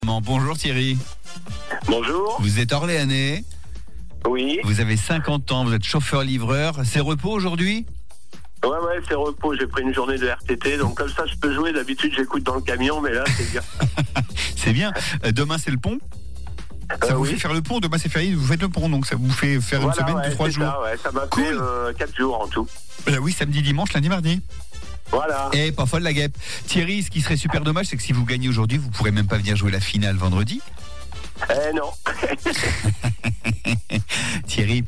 Bonjour Thierry. Bonjour. Vous êtes orléanais. Oui. Vous avez 50 ans, vous êtes chauffeur-livreur. C'est repos aujourd'hui ? Ouais, c'est repos. J'ai pris une journée de RTT, donc comme ça je peux jouer. D'habitude j'écoute dans le camion, mais là c'est bien. C'est bien. Demain c'est le pont ? Ça vous oui. fait faire le pont, demain c'est férié, vous faites le pont, donc ça vous fait faire une semaine de 3 jours. Ça m'a Cool. fait 4 jours en tout. Oui, samedi, dimanche, lundi, mardi. Voilà. Et pas folle la guêpe. Thierry, ce qui serait super dommage, c'est que si vous gagnez aujourd'hui, vous pourrez même pas venir jouer la finale vendredi. Non. Thierry,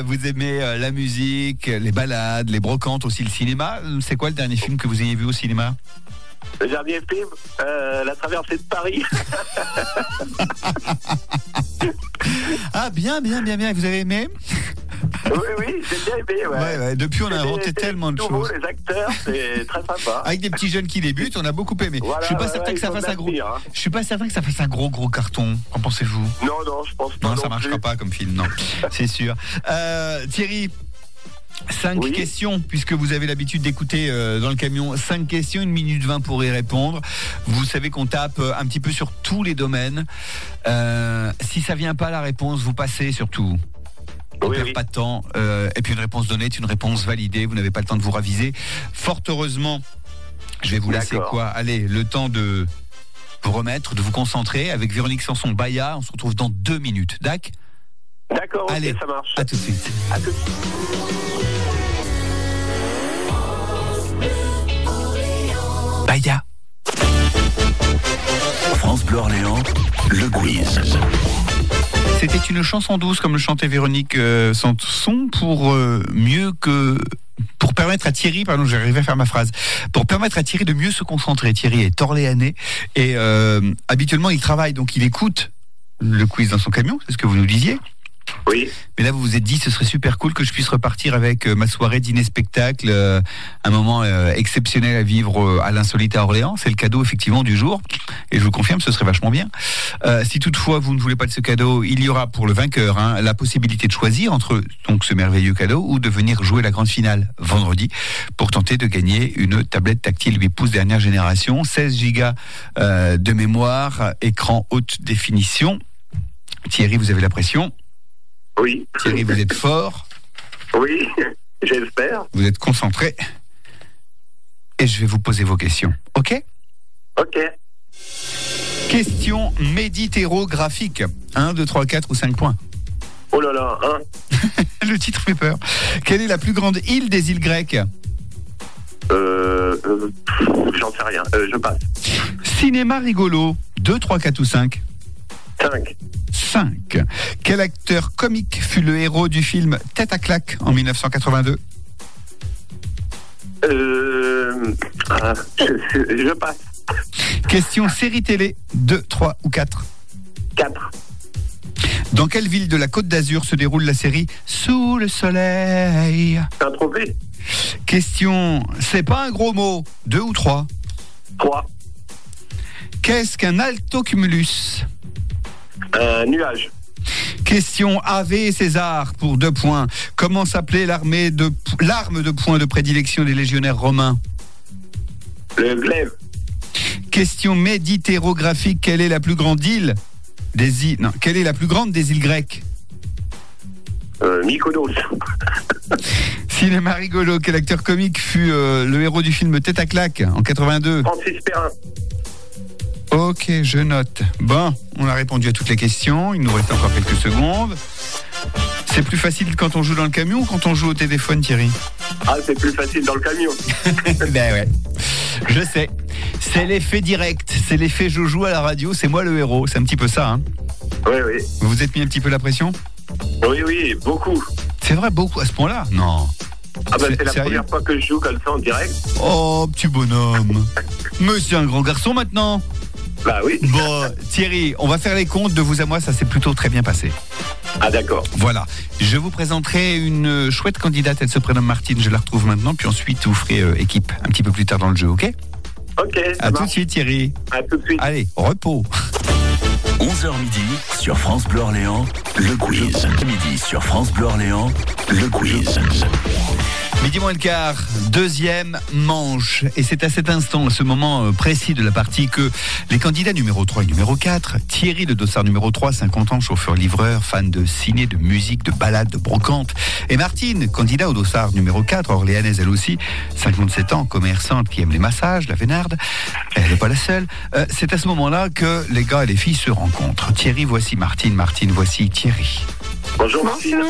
vous aimez la musique, les balades, les brocantes, aussi le cinéma. C'est quoi le dernier film que vous ayez vu au cinéma ? Le dernier film, La traversée de Paris. Ah, bien. Vous avez aimé ? Oui, j'ai bien aimé. Ouais. Depuis, on a inventé tellement de choses. Les acteurs, c'est très sympa. Avec des petits jeunes qui débutent, on a beaucoup aimé. Voilà, je suis pas certain que ça fasse un gros. Je suis pas certain que ça fasse un gros carton. Qu'en pensez-vous ? Non, je pense pas. Non, ça marchera pas comme film, non. C'est sûr. Thierry. 5 questions, puisque vous avez l'habitude d'écouter dans le camion. 5 questions, 1 minute 20 pour y répondre. Vous savez qu'on tape un petit peu sur tous les domaines. Si ça vient pas la réponse, vous passez surtout. On perd pas de temps. Et puis une réponse donnée est une réponse validée. Vous n'avez pas le temps de vous raviser. Fort heureusement, je vais vous laisser le temps de vous remettre, de vous concentrer. Avec Véronique Sanson-Baya, on se retrouve dans 2 minutes. D'accord, allez, ça marche. À tout de suite. À tout de suite. Baya. France Bleu Orléans, le quiz. C'était une chanson douce, comme le chantait Véronique Sanson, pour permettre à Thierry, j'arrivais à faire ma phrase, pour permettre à Thierry de mieux se concentrer. Thierry est orléanais et habituellement il travaille, donc il écoute le quiz dans son camion, c'est ce que vous nous disiez. Oui. Mais là, vous vous êtes dit, ce serait super cool que je puisse repartir avec ma soirée dîner-spectacle, un moment exceptionnel à vivre à l'Insolite à Orléans. C'est le cadeau, effectivement, du jour. Et je vous confirme, ce serait vachement bien. Si toutefois, vous ne voulez pas de ce cadeau, il y aura pour le vainqueur la possibilité de choisir entre donc ce merveilleux cadeau ou de venir jouer la grande finale vendredi pour tenter de gagner une tablette tactile 8 pouces dernière génération, 16 gigas de mémoire, écran haute définition. Thierry, vous avez la pression. Oui. Thierry, vous êtes fort. Oui, j'espère. Vous êtes concentré. Et je vais vous poser vos questions. OK ? OK. Question méditerrographique. 1, 2, 3, 4 ou 5 points. Oh là là, Le titre fait peur. Quelle est la plus grande île des îles grecques ? J'en sais rien. Je passe. Cinéma rigolo. 2, 3, 4 ou 5 ? 5. Quel acteur comique fut le héros du film Tête à claque en 1982 ? Je passe. Question série télé. 2, 3 ou 4 ? 4. Dans quelle ville de la Côte d'Azur se déroule la série Sous le soleil ? Saint-Tropez. Question, c'est pas un gros mot. 2 ou 3 ? 3. Qu'est-ce qu'un altocumulus ? Un nuage. Question Ave César pour 2 points. Comment s'appelait l'arme de poing de prédilection des légionnaires romains ? Le glaive. Question méditerographique. Quelle est la plus grande île des îles ? Non, quelle est la plus grande des îles grecques ? Mykonos. Cinéma rigolo. Quel acteur comique fut le héros du film Tête à claque en 82 ? Francis Perrin. Ok, je note. Bon, on a répondu à toutes les questions. Il nous reste encore quelques secondes. C'est plus facile quand on joue dans le camion ou quand on joue au téléphone, Thierry ? Ah, c'est plus facile dans le camion. Ben ouais, je sais. C'est l'effet direct, c'est l'effet Joujou à la radio, c'est moi le héros. C'est un petit peu ça, hein ? Oui. Vous vous êtes mis un petit peu la pression ? Oui, beaucoup. C'est vrai, beaucoup à ce point-là ? Non. Ah bah c'est la première fois que je joue comme ça en direct. Oh, petit bonhomme. Mais c'est un grand garçon maintenant. Bah oui. Bon, Thierry, on va faire les comptes de vous à moi, ça s'est plutôt très bien passé. Ah d'accord. Voilà, je vous présenterai une chouette candidate, elle se prénomme Martine, je la retrouve maintenant, puis ensuite vous ferez équipe un petit peu plus tard dans le jeu, ok ? Ok, à tout de suite Thierry. À tout de suite. Allez, repos. 11h midi sur France Bleu Orléans, le quiz. Midi sur France Bleu Orléans, le quiz. Midi moins le quart, deuxième manche. Et c'est à cet instant, à ce moment précis de la partie, que les candidats numéro 3 et numéro 4, Thierry, le dossard numéro 3, 50 ans, chauffeur-livreur, fan de ciné, de musique, de balade, de brocante, et Martine, candidat au dossard numéro 4, orléanaise elle aussi, 57 ans, commerçante qui aime les massages, la vénarde, elle n'est pas la seule. C'est à ce moment-là que les gars et les filles se rencontrent. Thierry, voici Martine, Martine, voici Thierry. Bonjour Martine.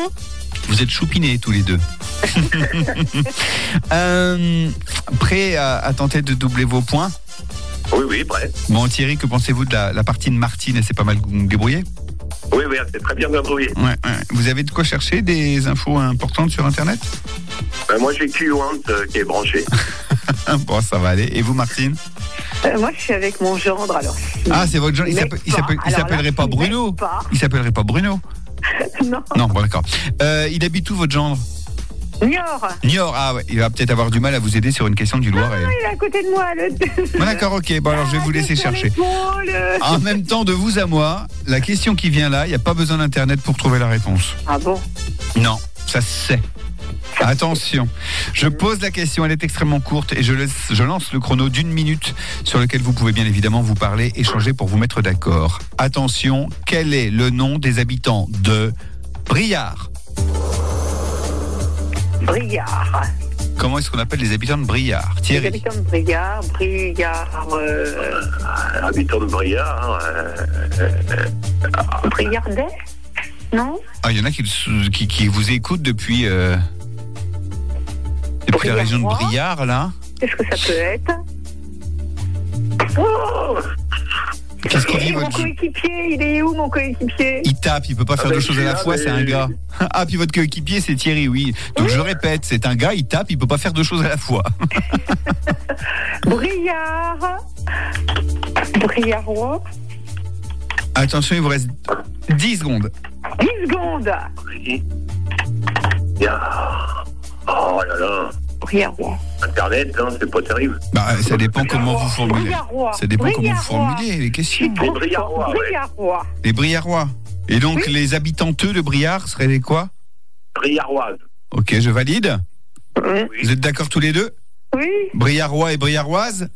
Vous êtes choupinés tous les deux. Prêt à tenter de doubler vos points? Oui, prêt. Bon, Thierry, que pensez-vous de la partie de Martine? Elle s'est pas mal débrouillée? Oui, elle s'est très bien débrouillée. Ouais. Vous avez de quoi chercher des infos importantes sur Internet? Moi, j'ai Q-Want qui est branché. Bon, ça va aller. Et vous, Martine? Moi, je suis avec mon gendre, alors. Ah, c'est votre gendre. Il s'appellerait pas Bruno? Il s'appellerait pas Bruno? Non. Non, bon, d'accord. Il habite où, votre gendre? Niort. Ah ouais, il va peut-être avoir du mal à vous aider sur une question du Loiret. Non, il est à côté de moi. Bon, d'accord, ok. Bon, alors je vais vous laisser chercher. En même temps, de vous à moi, la question qui vient là, il n'y a pas besoin d'Internet pour trouver la réponse. Ah bon? Non, ça se sait. Attention, je pose la question, elle est extrêmement courte et je lance le chrono d'1 minute sur lequel vous pouvez bien évidemment vous parler, échanger pour vous mettre d'accord. Attention, quel est le nom des habitants de Briare? Briare. Comment est-ce qu'on appelle les habitants de Briare? Thierry. Les habitants de Briare. Habitant de Briare. Briardais? Non? Ah, il y en a qui vous écoutent depuis la région de Briare, là. Qu'est-ce que ça peut être? Oh! Qu'est-ce qu'il dit, mon coéquipier, il est où, mon coéquipier? Il tape, il peut pas faire deux choses à la fois, c'est un gars. Ah, puis votre coéquipier, c'est Thierry, oui. Donc je répète, c'est un gars, il tape, il peut pas faire deux choses à la fois. Briare. Briarois. Attention, il vous reste 10 secondes. 10 secondes. Oh là là. Briarois. Internet, hein, c'est pas terrible. Bah, ça dépend comment vous formulez. Ça dépend comment vous formulez les questions. Les Briarois. Les Briarois. Et donc, les habitanteux de Briare seraient les quoi? Briaroises. Ok, je valide. Oui. Vous êtes d'accord tous les deux? Oui. Briarois et Briaroises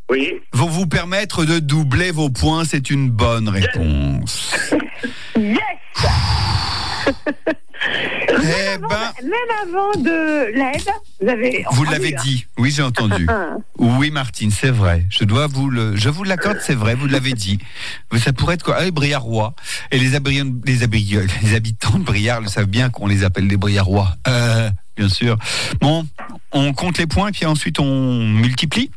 Oui. vont vous permettre de doubler vos points. C'est une bonne réponse. Yes. Même avant de l'aide, vous l'avez dit. Oui, j'ai entendu. Oui, Martine, c'est vrai. Je vous l'accorde, c'est vrai. Vous l'avez dit. Mais ça pourrait être quoi? Ah, les Briarois. Et les habitants de Briare le savent bien qu'on les appelle les Briarois. Bien sûr. Bon, on compte les points et puis ensuite on multiplie.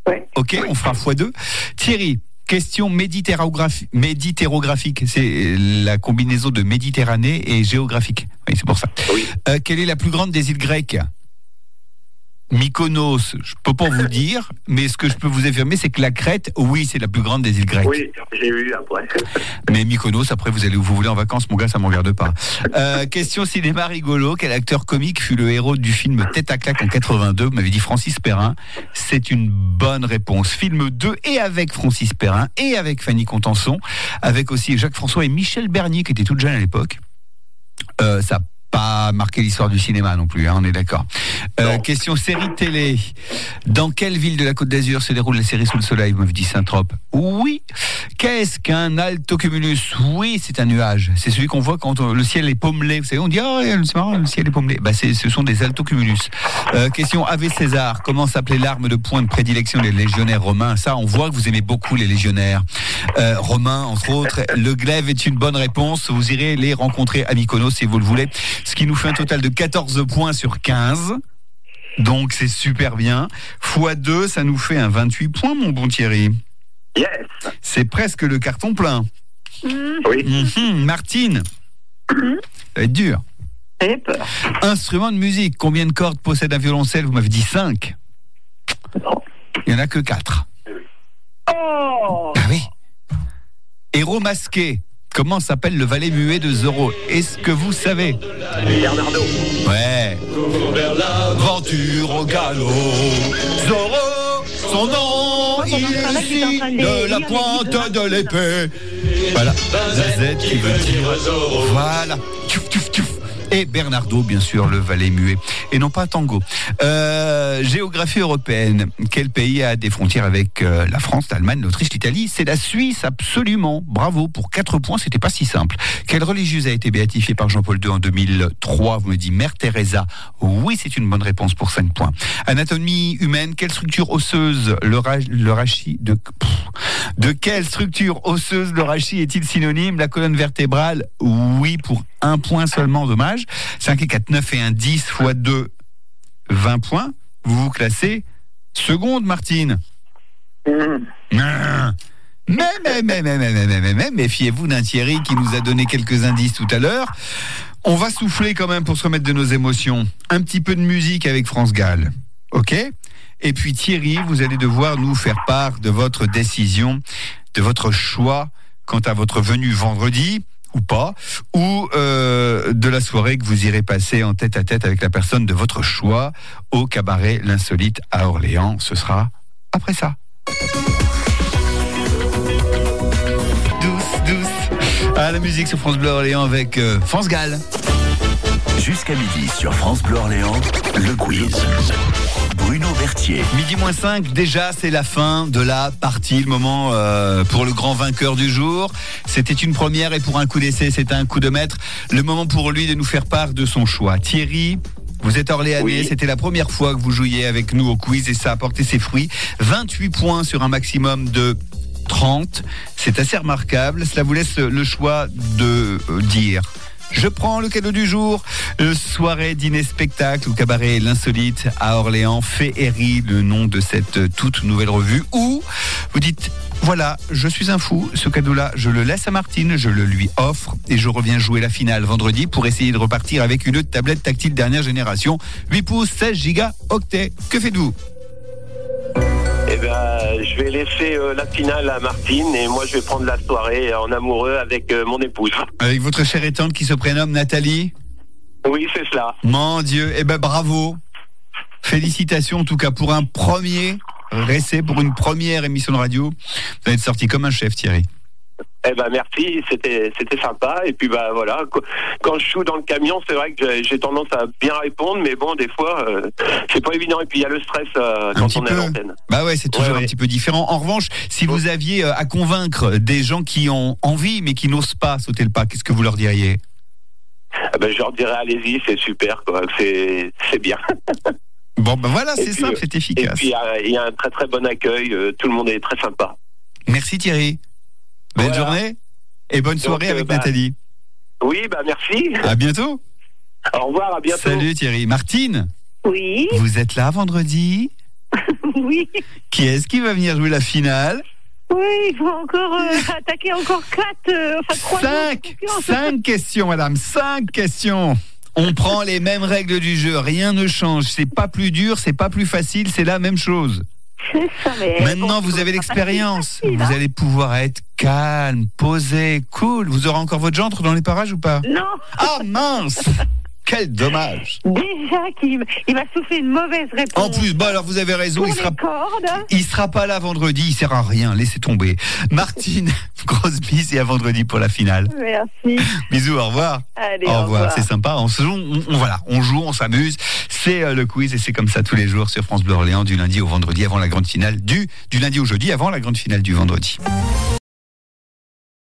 Ouais. Ok, on fera x2. Thierry. Question méditerrographique, c'est la combinaison de Méditerranée et géographique. Oui, c'est pour ça. Oui. Quelle est la plus grande des îles grecques? Mykonos, je peux pas vous dire, mais ce que je peux vous affirmer, c'est que la Crète, oui, c'est la plus grande des îles grecques. Oui, j'ai vu après. Mais Mykonos, après, vous allez où vous voulez en vacances, mon gars, ça me regarde pas. Question cinéma rigolo. Quel acteur comique fut le héros du film Tête à claque en 82? Vous m'avez dit Francis Perrin. C'est une bonne réponse. Film 2 et avec Francis Perrin et avec Fanny Contenson, avec aussi Jacques François et Michel Bernier, qui était toute jeune à l'époque. Ça pas marqué l'histoire du cinéma non plus, hein, on est d'accord. Question série télé. Dans quelle ville de la Côte d'Azur se déroule la série Sous le soleil? Vous m'avez dit Saint-Trope. Oui. Qu'est-ce qu'un altocumulus? Oui, c'est un nuage. C'est celui qu'on voit quand le ciel est pommelé. Vous savez, on dit c'est marrant, le ciel est pommelé. Bah, ce sont des altocumulus. Question Ave César. Comment s'appelait l'arme de poing de prédilection des légionnaires romains? Ça, on voit que vous aimez beaucoup les légionnaires romains, entre autres. Le glaive est une bonne réponse. Vous irez les rencontrer à Mykonos si vous le voulez. Ce qui nous fait un total de 14 points sur 15. Donc c'est super bien. X2, ça nous fait un 28 points, mon bon Thierry. Yes. C'est presque le carton plein. Oui. Martine. Ça va être dur. J'ai peur. Instrument de musique. Combien de cordes possède un violoncelle? Vous m'avez dit 5. Il n'y en a que 4. Oh. Ah oui. Héros masqué. Comment s'appelle le valet muet de Zorro? Est-ce que vous savez? Bernardo. Ouais. Vers l'aventure au galop. Zorro, son nom, il est ici de la pointe de l'épée. Voilà. La Z qui veut dire Zorro. Voilà. Tchouf, tchouf, tchouf. Et Bernardo, bien sûr, le valet muet. Et non pas tango. Géographie européenne. Quel pays a des frontières avec la France, l'Allemagne, l'Autriche, l'Italie? C'est la Suisse, absolument. Bravo, pour 4 points, c'était pas si simple. Quelle religieuse a été béatifiée par Jean-Paul II en 2003? Vous me dites Mère Teresa. Oui, c'est une bonne réponse pour 5 points. Anatomie humaine, quelle structure osseuse le rachis de quelle structure osseuse le rachis est-il synonyme? La colonne vertébrale? Oui, pour 1 point seulement, dommage. 5 et 4, 9 et 1, 10 x 2, 20 points. Vous vous classez seconde, Martine. Mais, méfiez-vous d'un Thierry qui nous a donné quelques indices tout à l'heure. On va souffler quand même pour se remettre de nos émotions. Un petit peu de musique avec France Gall. Ok ? Et puis Thierry, vous allez devoir nous faire part de votre décision, de votre choix quant à votre venue vendredi, ou pas, ou de la soirée que vous irez passer en tête-à-tête avec la personne de votre choix au cabaret L'Insolite à Orléans. Ce sera après ça. Douce. Ah, la musique sur France Bleu Orléans avec France Gall. Jusqu'à midi sur France Bleu Orléans, le quiz. Bruno Berthier. Midi moins 5, déjà c'est la fin de la partie, le moment pour le grand vainqueur du jour. C'était une première et pour un coup d'essai, c'était un coup de maître. Le moment pour lui de nous faire part de son choix. Thierry, vous êtes orléanais, oui. C'était la première fois que vous jouiez avec nous au quiz et ça a porté ses fruits. 28 points sur un maximum de 30. C'est assez remarquable. Cela vous laisse le choix de dire... Je prends le cadeau du jour, soirée, dîner, spectacle au cabaret L'Insolite à Orléans, Féerie, le nom de cette toute nouvelle revue, ou vous dites, voilà, je suis un fou, ce cadeau-là, je le laisse à Martine, je le lui offre et je reviens jouer la finale vendredi pour essayer de repartir avec une tablette tactile dernière génération, 8 pouces, 16 gigas, octets. Que faites-vous ? Eh ben, je vais laisser la finale à Martine et moi je vais prendre la soirée en amoureux avec mon épouse. Avec votre chère et tante qui se prénomme Nathalie ? Oui, c'est cela. Mon Dieu, eh ben bravo. Félicitations en tout cas pour un premier essai, pour une première émission de radio. Vous êtes sorti comme un chef, Thierry. Eh ben merci, c'était sympa. Et puis bah voilà, quand je joue dans le camion, c'est vrai que j'ai tendance à bien répondre, mais bon, des fois, c'est pas évident. Et puis il y a le stress quand on est à l'antenne. Bah ouais, c'est toujours un petit peu différent. En revanche, si vous aviez à convaincre des gens qui ont envie mais qui n'osent pas sauter le pas, qu'est-ce que vous leur diriez ? Ben, je leur dirais allez-y, c'est super, quoi. C'est bien. Bon, ben voilà, c'est simple, c'est efficace. Et puis il y a un très très bon accueil. Tout le monde est très sympa. Merci Thierry. Belle journée et bonne soirée avec Nathalie. Oui, bah merci. À bientôt. Au revoir, à bientôt. Salut Thierry. Martine. Oui. Vous êtes là vendredi ? Oui. Qui est-ce qui va venir jouer la finale ? Oui, il faut encore attaquer encore 3 5 questions, madame. 5 questions. On prend les mêmes règles du jeu. Rien ne change. C'est pas plus dur, c'est pas plus facile, c'est la même chose. C'est ça, mais maintenant, vous avez l'expérience. Vous allez pouvoir être calme, posé, cool. Vous aurez encore votre gendre dans les parages ou pas ? Non. Ah mince. Quel dommage. Déjà qu'il m'a soufflé une mauvaise réponse. En plus, alors vous avez raison, il sera pas là vendredi, il sert à rien, laissez tomber. Martine, grosse bise et à vendredi pour la finale. Merci. Bisous, au revoir. Allez, au revoir, c'est sympa, on joue, on s'amuse. C'est le quiz et c'est comme ça tous les jours sur France Bleu Orléans du lundi au vendredi avant la grande finale du lundi au jeudi avant la grande finale du vendredi.